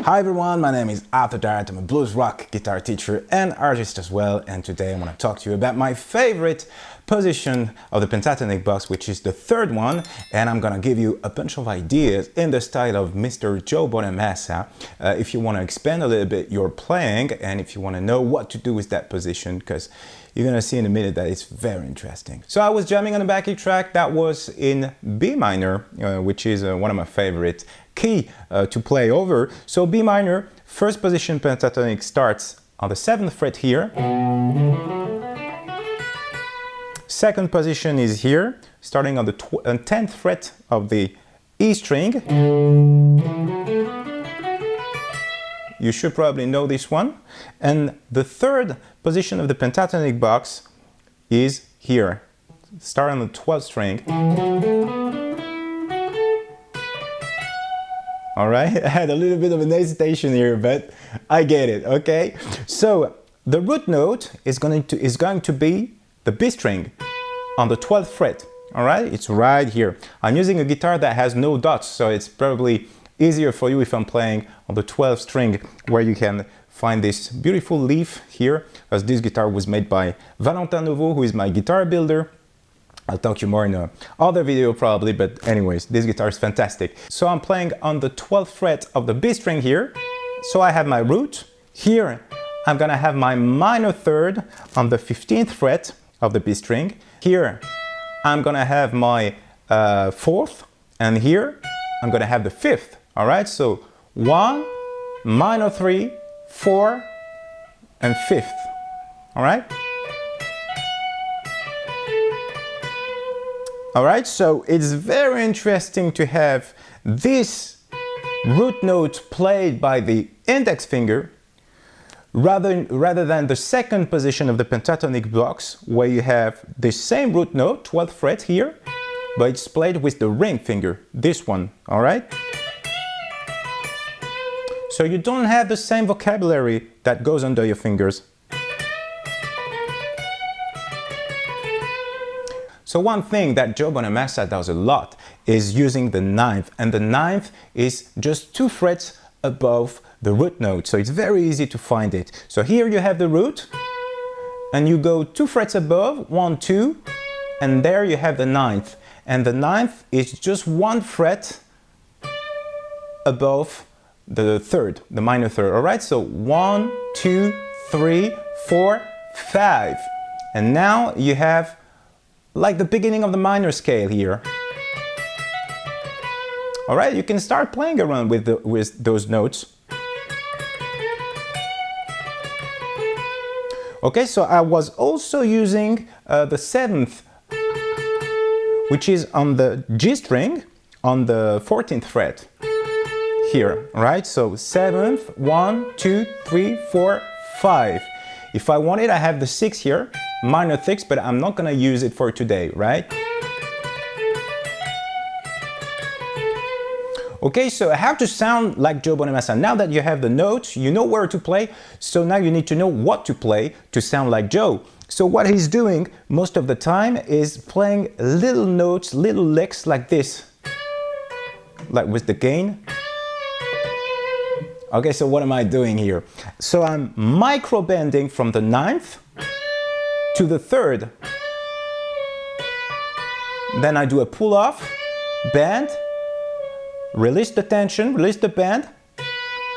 Hi everyone, my name is Arthur Dart. I'm a blues rock guitar teacher and artist as well, and today I want to talk to you about my favorite position of the pentatonic box, which is the third one, and I'm gonna give you a bunch of ideas in the style of Mr. Joe Bonamassa if you want to expand a little bit your playing and if you want to know what to do with that position, because you're gonna see in a minute that it's very interesting. So I was jamming on the backing track that was in B minor, which is one of my favorite key to play over. So B minor, first position pentatonic starts on the 7th fret here. Second position is here, starting on the 10th fret of the E string. You should probably know this one. And the third position of the pentatonic box is here, starting on the 12th string. All right, I had a little bit of an hesitation here, but I get it, okay? So the root note is going to be the B string on the 12th fret, all right? It's right here. I'm using a guitar that has no dots, so it's probably easier for you if I'm playing on the 12th string, where you can find this beautiful leaf here, as this guitar was made by Valentin Nouveau, who is my guitar builder. I'll talk to you more in another video probably, but anyways, this guitar is fantastic. So I'm playing on the 12th fret of the B string here. So I have my root. Here, I'm gonna have my minor third on the 15th fret of the B string. Here, I'm gonna have my 4th, and here, I'm gonna have the 5th, all right? So 1, minor 3, 4, and 5th, all right? All right, so it's very interesting to have this root note played by the index finger rather than the second position of the pentatonic box, where you have the same root note, 12th fret here, but it's played with the ring finger, this one, all right? So you don't have the same vocabulary that goes under your fingers. So one thing that Joe Bonamassa does a lot is using the 9th, and the 9th is just 2 frets above the root note, so it's very easy to find it. So here you have the root, and you go 2 frets above, 1, 2, and there you have the 9th. And the 9th is just 1 fret above the third, the minor third, all right? So 1, 2, 3, 4, 5. And now you have like the beginning of the minor scale here. All right, you can start playing around with those notes. Okay, so I was also using the 7th, which is on the G string on the 14th fret here, right? So 7th, 1, 2, 3, 4, 5. If I wanted, I have the 6 here, minor 6, but I'm not gonna use it for today, right? Okay, so how to sound like Joe Bonamassa. Now that you have the notes, you know where to play, so now you need to know what to play to sound like Joe. So what he's doing most of the time is playing little notes, little licks like this, like with the gain. Okay, so what am I doing here? So I'm micro bending from the 9th to the 3rd. Then I do a pull off, bend, release the tension, release the bend,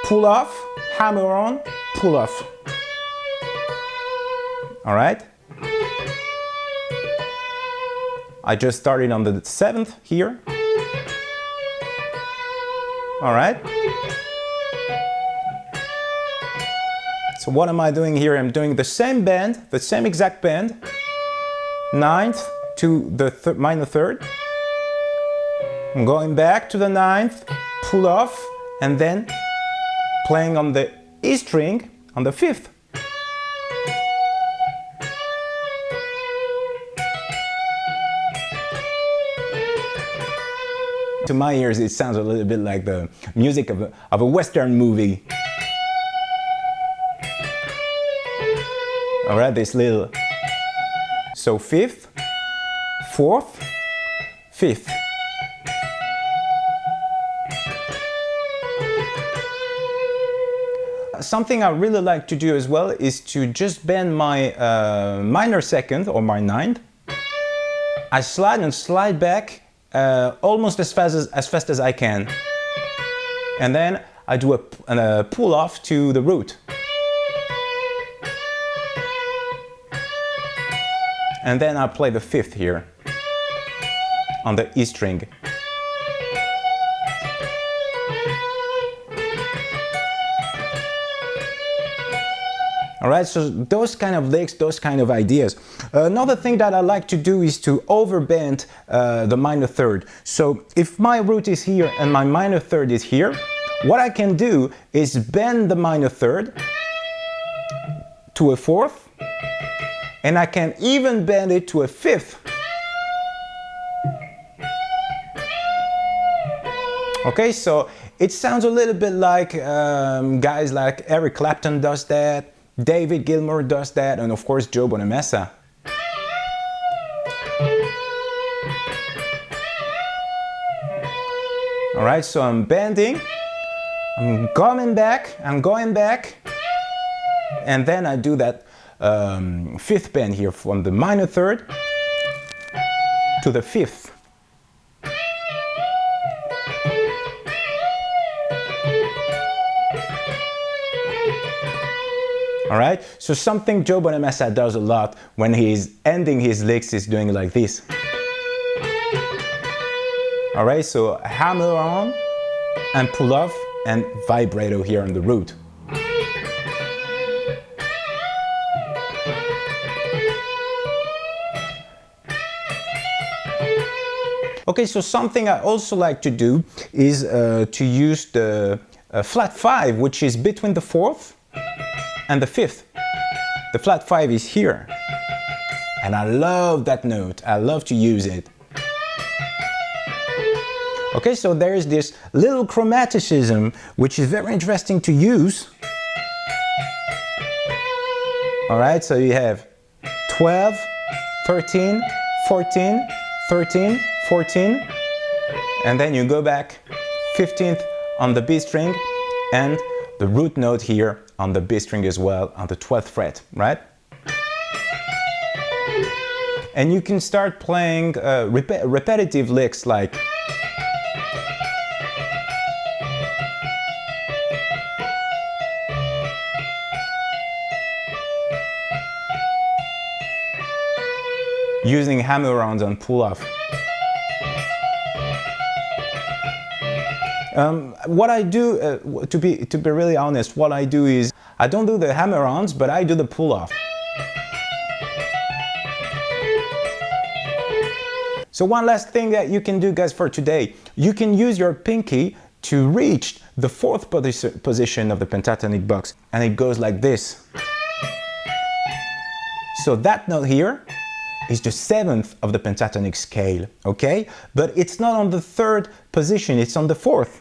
pull off, hammer on, pull off. All right? I just started on the 7th here. All right? So what am I doing here? I'm doing the same bend, the same exact bend, 9th to the minor 3rd. I'm going back to the 9th, pull off, and then playing on the E string on the 5th. To my ears, it sounds a little bit like the music of a Western movie. All right, this little. So 5th, 4th, 5th. Something I really like to do as well is to just bend my minor second or my ninth. I slide and slide back almost as fast as I can. And then I do a pull off to the root. And then I play the fifth here on the E string. Alright, so those kind of licks, those kind of ideas. Another thing that I like to do is to overbend the minor third. So if my root is here and my minor third is here, what I can do is bend the minor third to a fourth, and I can even bend it to a fifth. Okay, so it sounds a little bit like guys like Eric Clapton does that, David Gilmour does that, and of course Joe Bonamassa. Alright, so I'm bending, I'm going back, and then I do that fifth bend here from the minor third to the fifth. Alright, so something Joe Bonamassa does a lot when he's ending his licks is doing like this. Alright, so hammer on and pull off and vibrato here on the root. Okay, so something I also like to do is to use the flat 5, which is between the fourth and the fifth. The flat 5 is here, and I love that note. I love to use it. Okay, so there's this little chromaticism, which is very interesting to use. Alright, so you have 12, 13, 14, 13, 14, and then you go back 15th on the B string, and the root note here on the B string as well, on the 12th fret, right? And you can start playing repetitive licks like using hammer-ons and pull-off. What I do, to be really honest, what I do is I don't do the hammer-ons, but I do the pull-off. So one last thing that you can do, guys, for today, you can use your pinky to reach the fourth position of the pentatonic box, and it goes like this. So that note here is the 7th of the pentatonic scale, okay? But it's not on the 3rd position, it's on the 4th.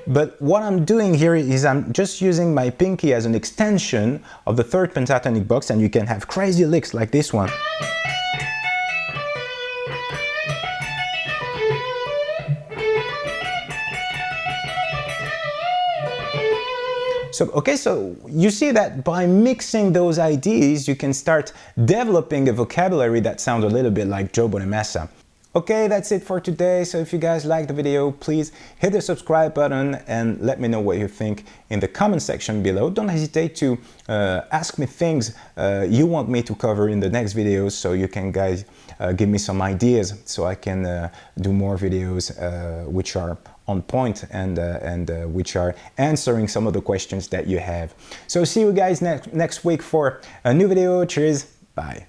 But what I'm doing here is I'm just using my pinky as an extension of the 3rd pentatonic box, and you can have crazy licks like this one. So, okay, so you see that by mixing those ideas, you can start developing a vocabulary that sounds a little bit like Joe Bonamassa. Okay, that's it for today. So if you guys like the video, please hit the subscribe button and let me know what you think in the comment section below. Don't hesitate to ask me things you want me to cover in the next videos, so you can guys give me some ideas so I can do more videos which are on point and which are answering some of the questions that you have. So see you guys next week for a new video. Cheers, bye.